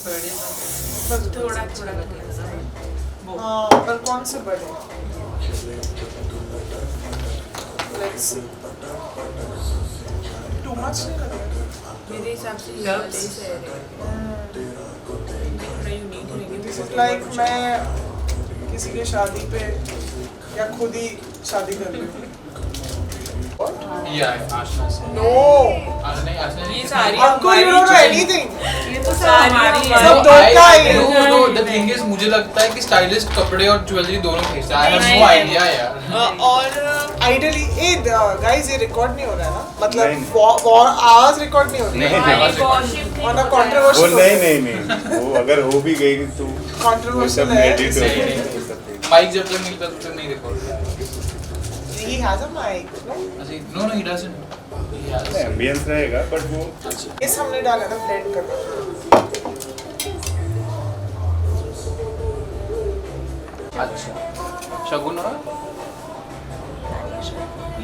थोड़ा थोड़ा हाँ पर कौन से बड़े टू मच नहीं लग रहा मेरे हिसाब से ये वाले ही सही रहेगा। थोड़ा यूनिक रहेंगे। दिस इज लाइक मैं किसी के शादी पे या खुद ही शादी कर रही हूँ Yeah, Ashna से। नो नहीं, Ashna ये नहीं। Sorry uncle you don't know anything ये तो सारी हमारी सब है। धोखा है No, the thing is, मुझे लगता है कि स्टाइलिस्ट कपड़े और ज्वेलरी दोनों खरीदते हैं। I have no idea यार। और आइडियली ए गाइस ये रिकॉर्ड नहीं हो रहा है ना नहीं। मतलब आवाज रिकॉर्ड नहीं हो रही नहीं, है और ना वो कंट्रोवर्शियल नहीं वो अगर हो भी गई तो वो सब कंट्रोवर्शियल है एडिट हो नहीं, जाएगा नहीं। वो सब पे। माइक जब तक नहीं तब तक नहीं record. he has a mic no No, he doesn't. He has. Ambience रहेगा बट वो इस हमने डाला था ब्लेंड करना अच्छा। शगुन और?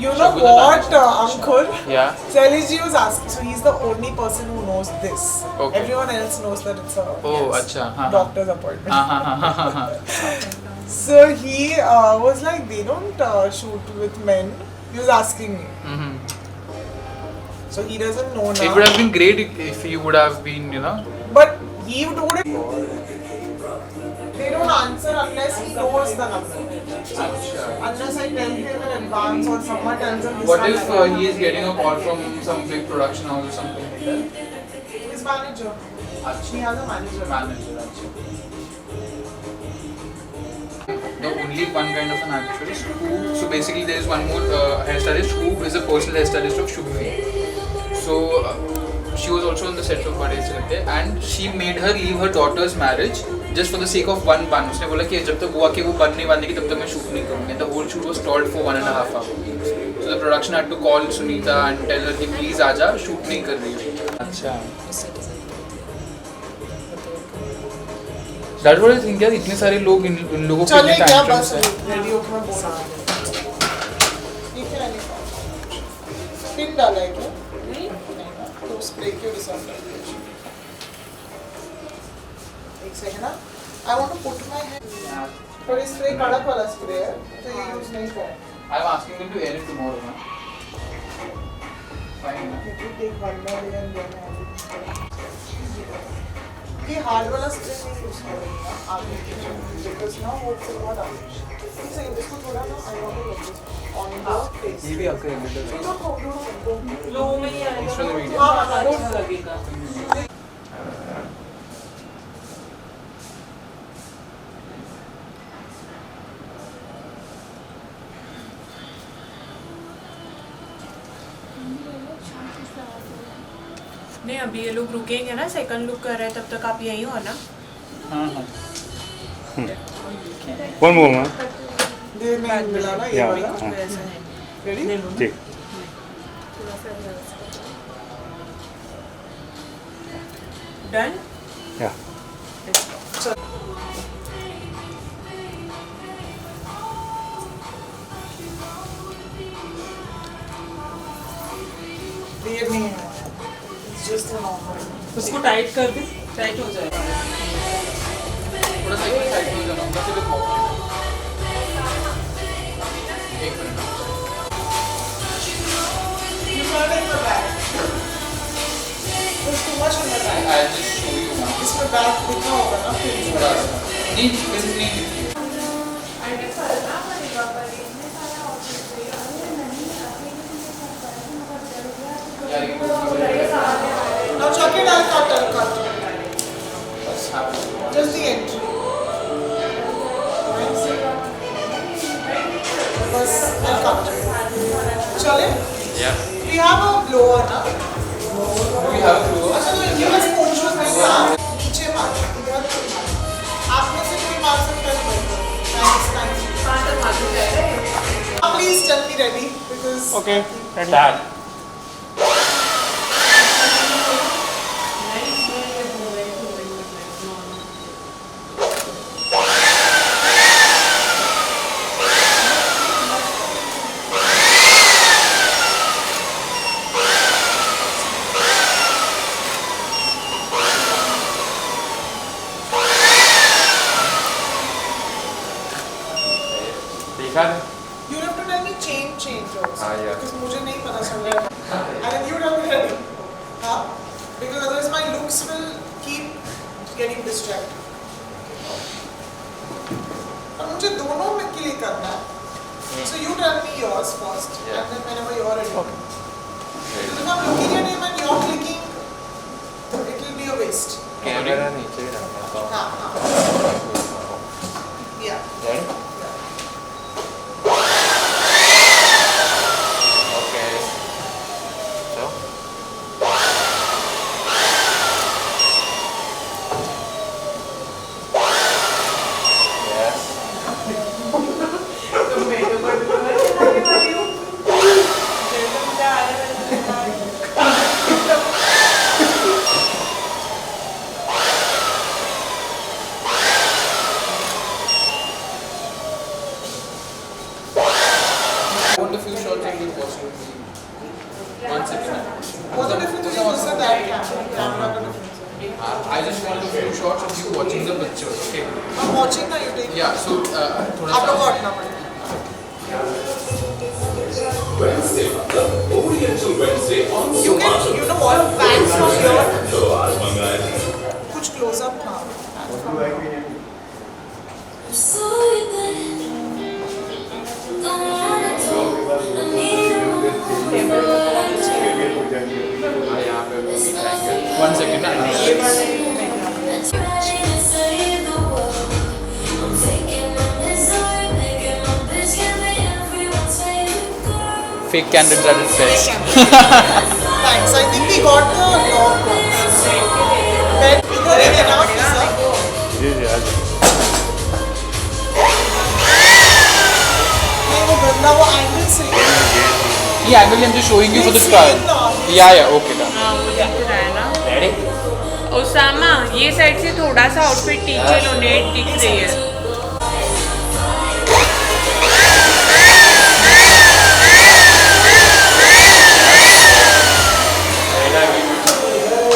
you know Shaguna what uncle Yeah. Seliji was asking so he's the only person who knows this Okay. everyone else knows that it's a Oh, अच्छा, हाँ, हाँ। doctor's appointment हाँ। so he was like they don't shoot with men he was asking me so he doesn't know It now would have been great if he would have been, you know. but he wouldn't they don't answer unless he knows the number unless I tell him in advance or someone tells him this What one if he is getting a call from some big production house or something like that? his manager he has a manager Manager, अच्छा. The only one kind of an actress who, so basically there is one more hairstylist who is a personal hairstylist of Shubhvi. So she was also on the set of Bade Chilate and she made her leave her daughter's marriage just for the sake of one bun. उसने बोला कि जब तक वो आके वो bun नहीं बांधेगी तब तक मैं shoot नहीं करूँगी. The whole shoot was stalled for 1.5 hours. So the production had to call Sunita and tell her कि please आजा, shoot नहीं कर रही हूँ. अच्छा. That's what I think यार इतने सारे लोग इन लोगों के चले क्या tantrums बस हैं. रेडी होकर मैं बोल रहा हूँ ठीक है नहीं पिन डाला है क्या नहीं तो स्प्रे क्यों डिसाइड एक सेकंड ना I want to put my hand पर ये स्प्रे कड़क वाला स्प्रे है तो ये यूज नहीं कर I'm asking them to air it tomorrow. Na? Fine. Na? you take one more and then ये हार्ड वाला स्प्रे नहीं यूज करेंगे ना आगे बिकॉज़ ना वो फिर बहुत आगे इसे इसको थोड़ा ना I want to look on the face ये भी आपका रेगुलर है. लो में ही आएगा। Insta the video. हाँ अच्छा लगेगा। नहीं अभी ये लोग रुकेंगे ना सेकंड लुक कर रहे हैं तब तक आप यहीं हो ना हाँ हाँ. कौन बोल रहा है देर में मिला ना ये या, वाला हाँ. वैसा है रेडी ठीक डन या देर नहीं है जस्ट अ नॉर्मल उसको टाइट कर दे टाइट हो जाएगा थोड़ा सा एक साइड में जाना होगा फिर एक minute. You got it in the back. There's too much in the back. I'll just show you now. इसमें बैक दिखा होगा ना फिर थोड़ा सा. नहीं फिर नहीं दिखती. यार ये Now check it out, cut. बस हाँ. Just the entry. बस and cut. चले? Yeah. We have a blower ना? We have to. अच्छा तो ये बस ponchos नहीं था. नीचे मार. इधर मार. आप में से कोई मार सकता है Nice. Please tell me ready because. Okay. Start. You have to tell me change also. yeah. Because मुझे नहीं पता चल रहा है. And then you tell me ready. हाँ? Because otherwise my looks will keep getting distracted. और मुझे दोनों में के लिए करना है. So you tell me yours first, and then whenever you're ready. Okay. Because if I'm looking at him and you're clicking, it will be a waste. Camera नीचे ही रखना था. हाँ. Yeah. Ready? Okay. So. Yes. Want a few shots and we'll watch it. 1 second. What's the difference between this and that camera? The difference. I just want a few shots of you watching the pictures. Okay. I'm watching ना you take. Yeah. So थोड़ा आप लोग सा. हटना पड़ेगा. Wednesday, the Oriental Wednesday on You can, you know what, fans from here, तो आज मंगाए कुछ close up हाँ. One second. Fake candidates at its best. Thanks, I think we got the long one. Then इधर ही है ना sir? जी जी आज नहीं वो गंदा वो angle से. Yeah, angle I'm just showing you for the trial. Yeah, okay, done. हाँ वो दिख रहा है ना. Ready? ओसामा ये साइड से थोड़ा सा आउटफिट नीचे लो, नेट दिख रही है.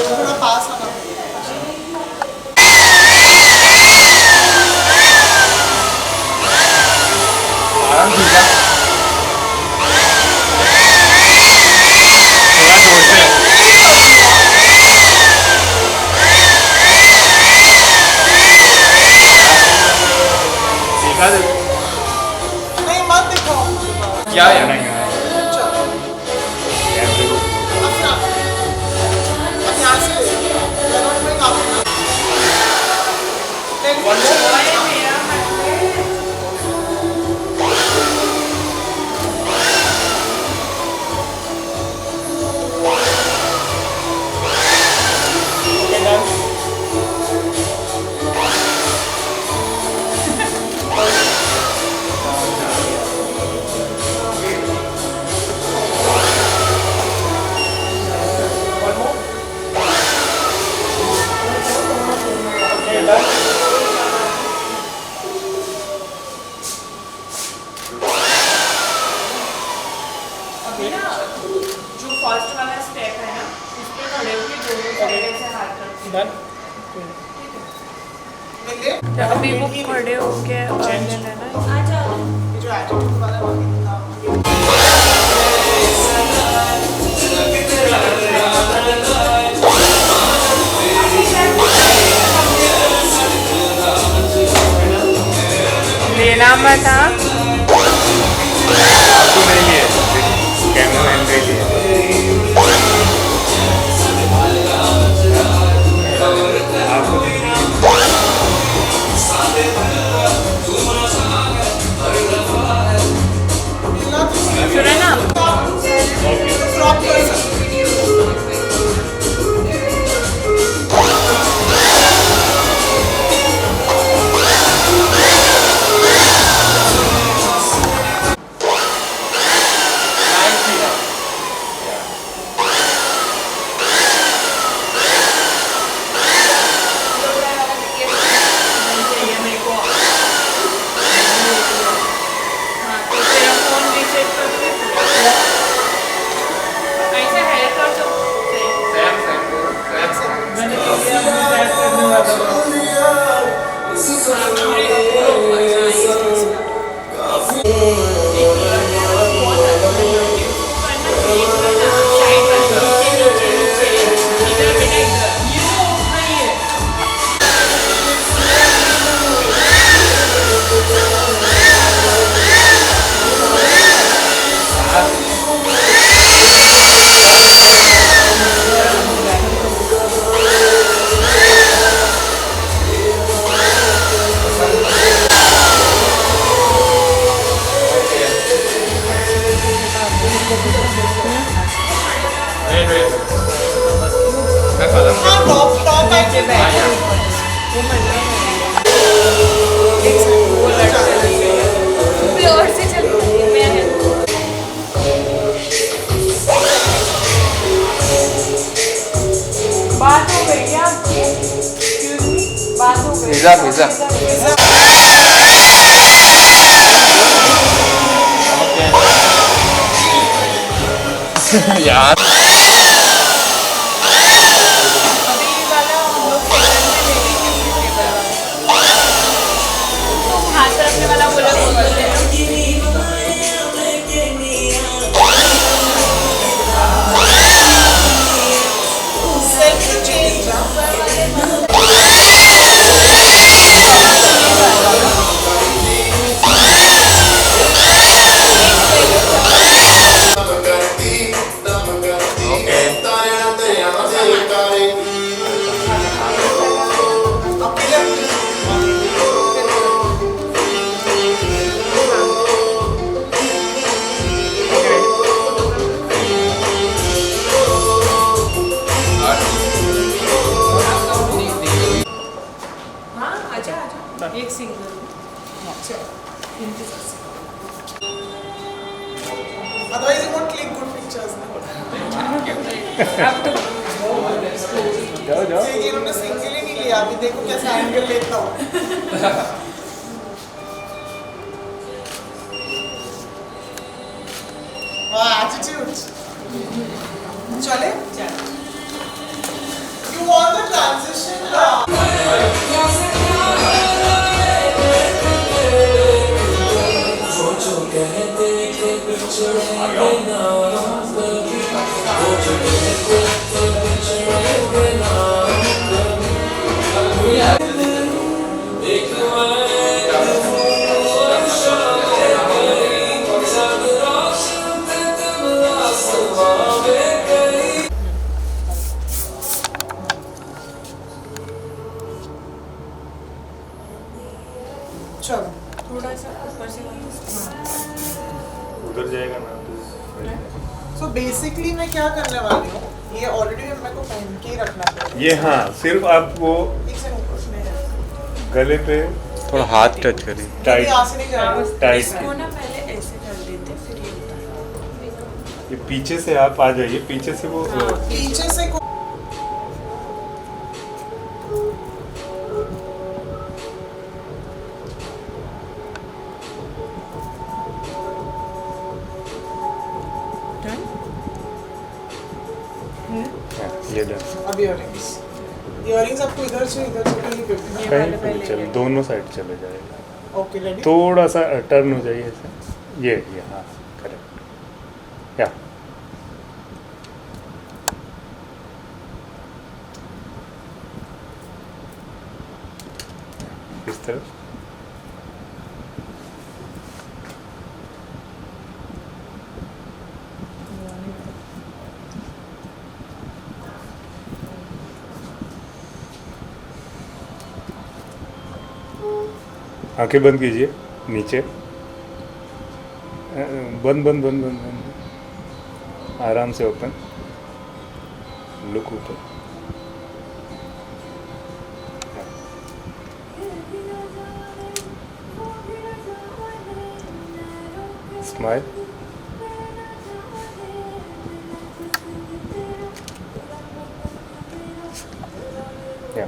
थोड़ा पास आना. आराम से जा. थोड़ा जोर से. दिखा दे. नहीं मत दिखाओ. Yeah. चलो. कैमरे को अपना. अब यहाँ से. Cannot make up. Then अभी ना जो फर्स्ट वाला स्टेप है ना उस पे खड़े होके दोनों साइड से हाथ रखना. मिले. अभी वो खड़े होके लेना. ये जो attitude वाला है वो कितना. लेना मत हाँ. आपको नहीं लिए कैमरा मैन के लिए आपको मिलना तो सुना ना. क्रॉप कर सकते. पिज्जा पिज्जा यार अभी वाला हम लोग सेकंड में ले लेंगे टेबल वाला। तो हाथ पर रखने वाला बोला बोल रहे हैं। सेल्फ चेंज हाँ आजा आजा एक single Otherwise you won't click good pictures ना। जाओ जाओ देखिए इन्होंने सिंगल ही नहीं लिया, अभी देखो कैसा एंगल लेता हूँ। वाह एटीट्यूड। चले? You want the transition? चलो थोड़ा सा ऊपर से उधर जाएगा ना सो बेसिकली मैं क्या करने वाली हूँ, ये ऑलरेडी मेरे को पहन के ही रखना पड़ेगा। ये हाँ सिर्फ आप वो एक सेकंड ऊपर में गले पे थोड़ा हाथ टच करिए टाइट यहाँ से नहीं जाएगा। टाइट इसको ना पहले ऐसे कर देते फिर ये उतारो। ये पीछे से आप आ जाइए पीछे से वो पीछे से हाँ, ये डन अब इयरिंग्स आपको इधर से कहीं पे भी। कहीं पे भी चले दोनों साइड चले जाएगा ओके रेडी। थोड़ा सा टर्न हो जाइए ऐसे ये हाँ करेक्ट या इस तरफ आंखें बंद कीजिए नीचे बंद बंद बंद बंद बंद आराम से ओपन लुक ऊपर स्माइल या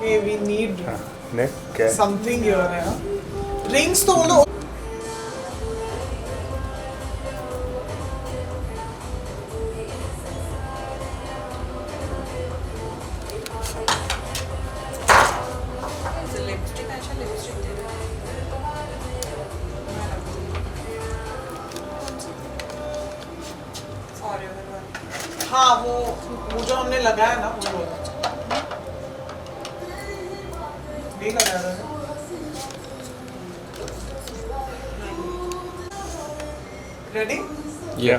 Hey, we need हाँ ने क्या something here है हाँ। Rings तो बोलो। लिपस्टिक अच्छा लिपस्टिक दे रहा है। हाँ वो जो हमने लगाया ना वो बहुत अच्छा। नहीं लगाया था रेडी? या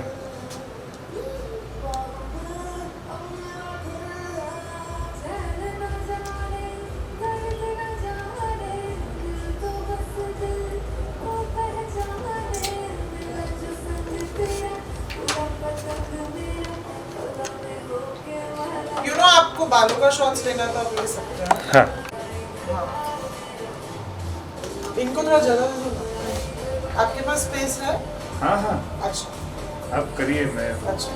You know आपको बालों का शॉट्स लेना तो आप ले सकते हैं। हाँ इनको थोड़ा जगह दे दो। आपके पास स्पेस है? हाँ हाँ अच्छा आप करिए मैं अच्छा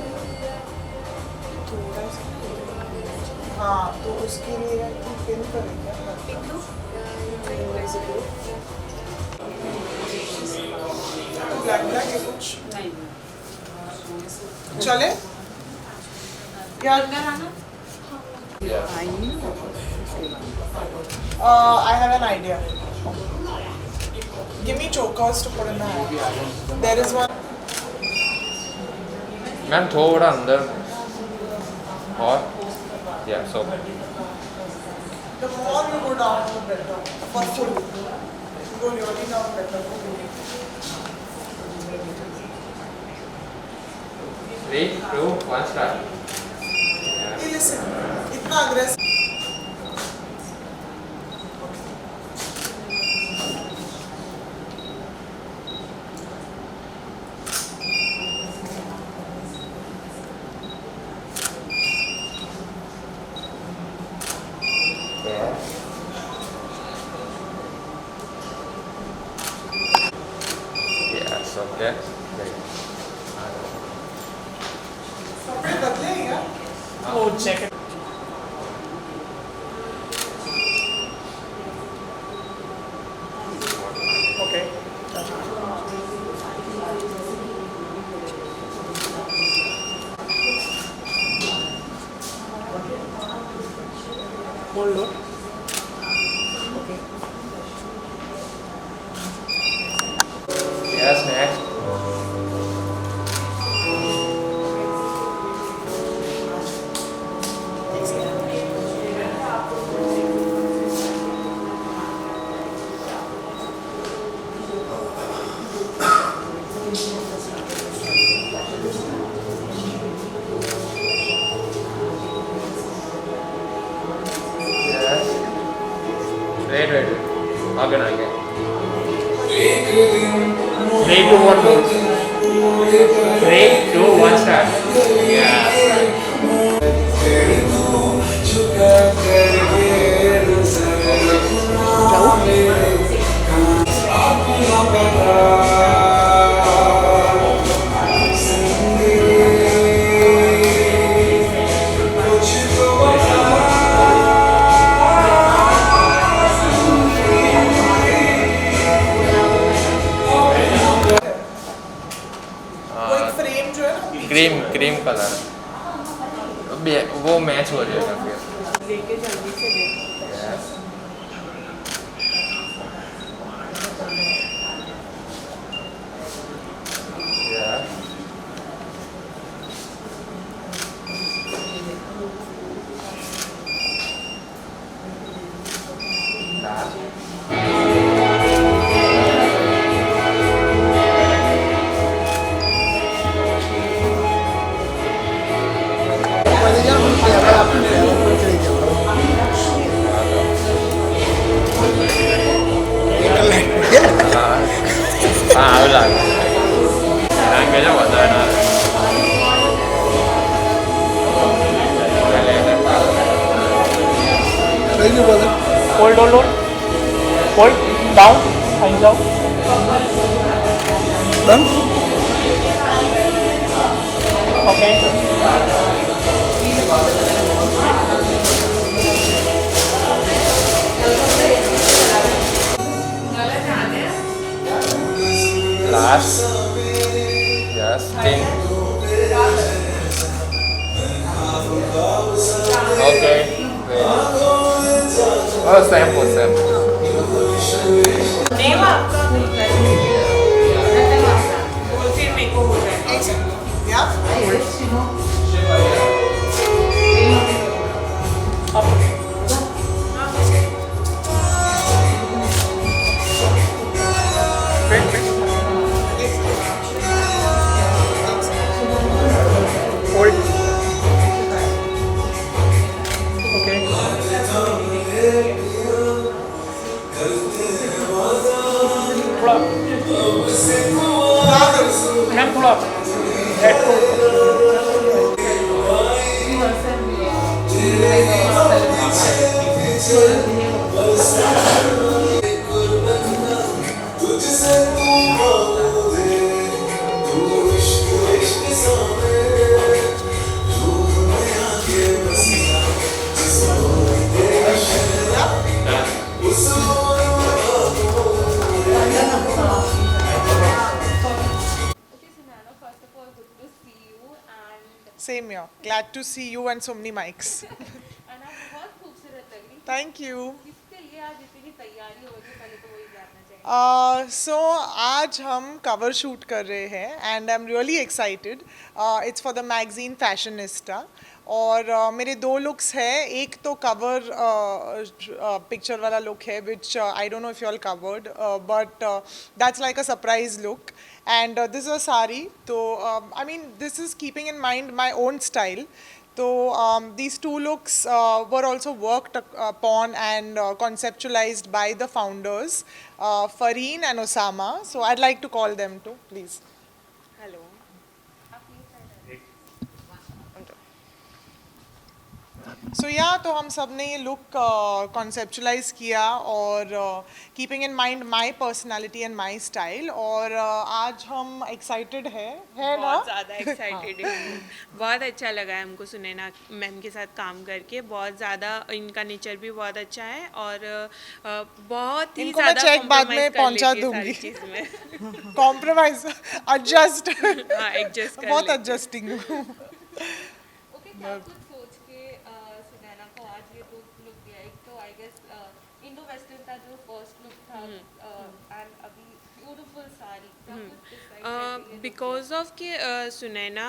थोड़ा सा हाँ तो उसके लिए पिन करेंगे ब्लैक ब्लैक है कुछ नहीं चले यार I have an idea. Give me chokers to put in the hand. There is one. Ma'am थोड़ा अंदर और या सो The more you go down, the better. For full. You go really down, better. 3 2 1 start Hey, listen. इतना aggressive. Yes okay कपड़े बदले हैं क्या? Oh, check it. Okay. Hold on. Okay. Yes next yes wait wait आगे आगे 3 2 1 move 3 2 1 start yeah वो एक frame जो है ना क्रीम क्रीम कलर वो मैच हो जाएगा फिर लेके जल्दी से ले yes yes habla que yo voy a Hold, hold, hold. Hold. Down. Hands down. Done. Okay. last yes thing okay wait oh sample name आपका फिर मेरे को हो जाएगा एक सेकंड या Hold. Okay. थोड़ा मैम थोड़ा हेड को Same here. Glad to see you and so many mics. और आप बहुत खूबसूरत लग रही। Thank you. किसके लिए आज इतनी तैयारी हो रही है, पहले तो वही जानना चाहिए। So आज हम cover shoot कर रहे हैं and I'm really excited. It's for the magazine Fashionista. और मेरे दो looks हैं, एक तो cover picture वाला look है which I don't know if you all covered, but that's like a surprise look. And this is a sari. So I mean this is keeping in mind my own style. So these two looks were also worked upon and conceptualized by the founders, Fareen and Osama. So I'd like to call them too, please. Hello. So yeah, तो हम सब ने ये look conceptualize किया और keeping in mind my personality and my style और आज हम excited है ना? बहुत ज़्यादा एक्साइटेड हूँ। बहुत अच्छा लगा है हमको सुनैना मैम के साथ काम करके। बहुत ज़्यादा इनका नेचर भी बहुत अच्छा है और बहुत ही इनको मैं ज़्यादा check बाद में पहुंचा सारी दूंगी। चीज़ में। Compromise, adjust. हाँ एडजस्ट कर बहुत लेते हैं। adjusting हूँ। ओके, क्या कुछ सोच के सुनैना को आज ये लुक दिया? एक तो आई गेस इंडो वेस्टर्न था जो फर्स्ट लुक था एंड अभी ब्यूटीफुल साड़ी, क्या कुछ डिसाइड करके ये बिकॉज ऑफ कि सुनैना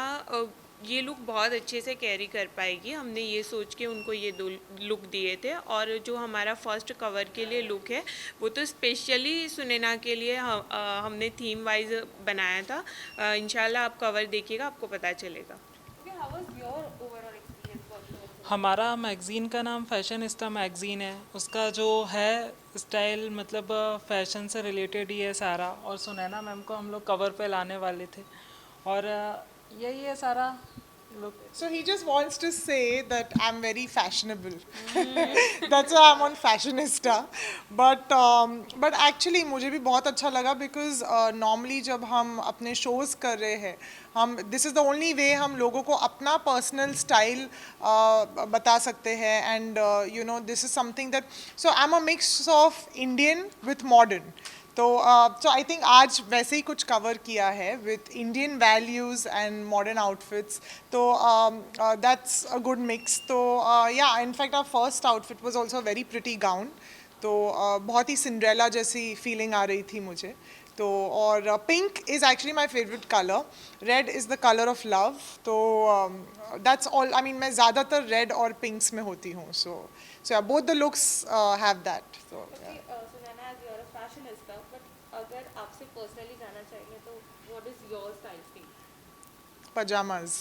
ये लुक बहुत अच्छे से कैरी कर पाएगी, हमने ये सोच के उनको ये दो लुक दिए थे। और जो हमारा फर्स्ट कवर के लिए लुक है वो तो स्पेशली सुनैना के लिए हमने थीम वाइज बनाया था। इंशाल्लाह आप कवर देखिएगा, आपको पता चलेगा। Okay, how was your overall experience working with? हमारा मैगज़ीन का नाम फैशनिस्टा मैगज़ीन है। उसका जो है स्टाइल मतलब फैशन से रिलेटेड ही है सारा। और सुनैना मैम को हम लोग कवर पे लाने वाले थे और यही है सारा look. So he just wants to say that I'm very fashionable. That's why I'm on Fashionista. But actually मुझे भी बहुत अच्छा लगा because normally जब हम अपने shows कर रहे हैं हम this is the only way हम लोगों को अपना personal style बता सकते हैं and you know this is something that so I'm a mix of Indian with modern. तो so I think आज वैसे ही कुछ कवर किया है with Indian values and modern outfits. तो that's a good mix. तो yeah, in fact our first outfit was also a very pretty gown. तो बहुत ही Cinderella जैसी feeling आ रही थी मुझे। तो और pink is actually my favorite color. Red is the color of love. तो that's all. I mean मैं ज़्यादातर red और pinks में होती हूँ. So yeah, both the looks have that. So yeah. Sunaina, as you're a fashionista, but अगर आपसे personally जानना चाहेंगे तो what is your style feel? Pajamas.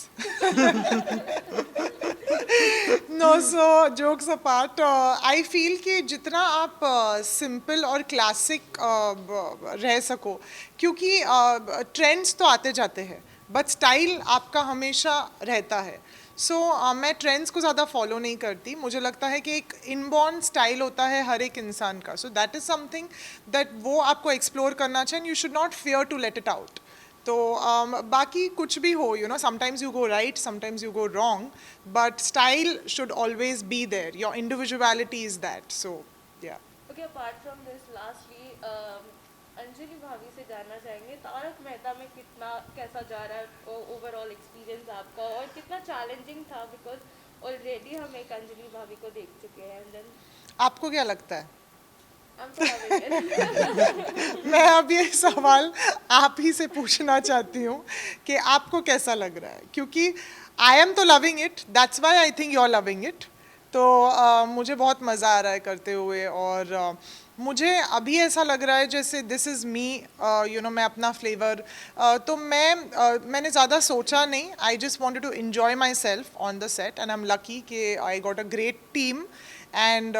No, so jokes apart, I feel कि जितना आप simple और classic रह सको, क्योंकि trends तो आते जाते हैं, but style आपका हमेशा रहता है। So मैं trends को ज़्यादा follow नहीं करती। मुझे लगता है कि एक inborn style होता है हर एक इंसान का। So that is something that वो आपको explore करना चाहिए and you should not fear to let it out. तो बाकी कुछ भी हो, you know, sometimes you go right, sometimes you go wrong, but style should always be there. Your individuality is that. So yeah. Okay, apart from this lastly Anjali भाभी से जानना चाहेंगे तारक मेहता में कैसा जा रहा है ओवरऑल एक्सपीरियंस आपका और कितना चैलेंजिंग था? बिकॉज ऑलरेडी हम एक अंजलि भाभी को देख चुके हैं एंड देन आपको क्या लगता है? I'm so happy. मैं अब ये सवाल आप ही से पूछना चाहती हूँ कि आपको कैसा लग रहा है, क्योंकि आई एम तो loving it, that's why I think you are loving it. तो मुझे बहुत मज़ा आ रहा है करते हुए और मुझे अभी ऐसा लग रहा है जैसे this is me, you know, मैं अपना फ्लेवर तो मैंने ज़्यादा सोचा नहीं, I just wanted to enjoy myself on the set and I am lucky कि I got a great team and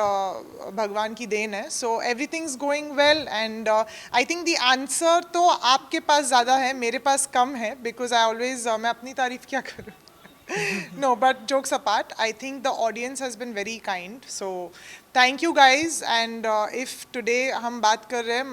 भगवान की देन है। So everything is going well and I think the answer तो आपके पास ज़्यादा है, मेरे पास कम है, बिकॉज आई ऑलवेज मैं अपनी तारीफ क्या करूँ। No, but jokes apart, I think the audience has been very kind. So thank you guys. And if today हम बात कर रहे हैं